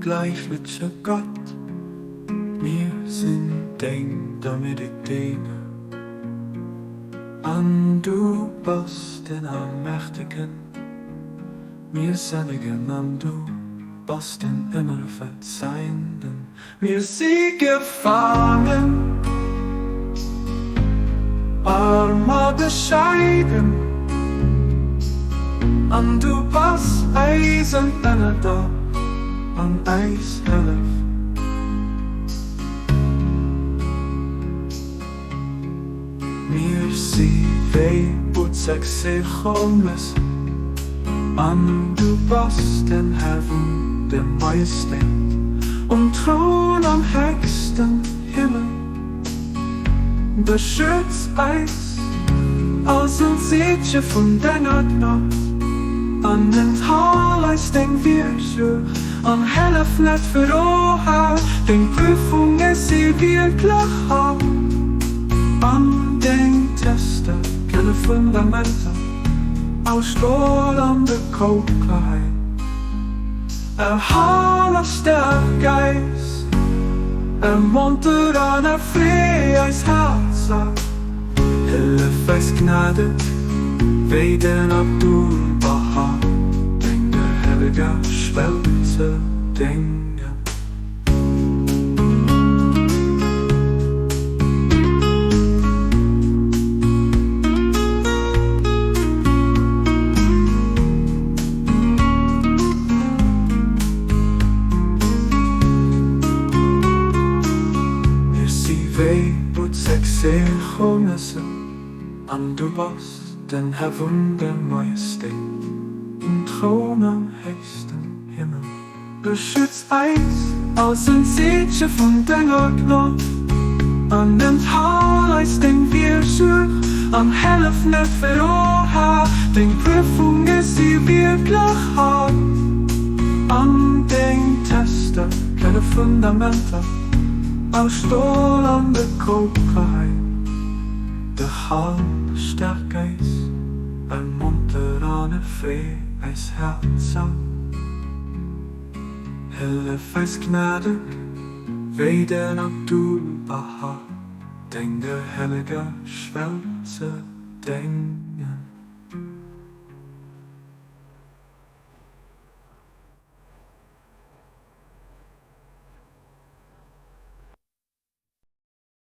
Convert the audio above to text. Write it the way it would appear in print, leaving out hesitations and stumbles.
onvergleichliche Gott. Wir sind Deng, damiddeg Dinge. Und du bist den Allmächtigen. Wir seligen und du bist den mmerverzeienden. Wir sind gefaangen, Allma bescheiden. Und du bist eisen, nnerdaach und llef. Wir sind butzeg Seejomessen. Und du bist den Herrn, der Majeste, und Troun am höchsten Himmel. Beschützt aus dem Zeeche von Denger Gnod, und enthal Deng Virsuerg, und llef nicht für den Prüfungen sie wirklich haben. Und Deng Tester, keine Fundamente, aus strahlender Klarheit. Halst der Geist, muntert an Freies Herz. Llef Gnade, wie den Abdu'l-Baha, Denger schwelze Dinge. Butzeg Seejomessen, und du bist den Herrn der Majeste, und Troun am höchsten Himmel. Beschützt aus dem Zeeche von Denger Gnod, und enthal Deng Virsuerg, und llef nicht für den Prüfungen sie wirklich haben. Und Deng Tester, keine Fundamente, aus strahlender Klarheit. Der Hand stärker ist, muntert an Freies Herz. Llef Gnade, wie den Abdu'l-Baha, Denger schwelze Dinge.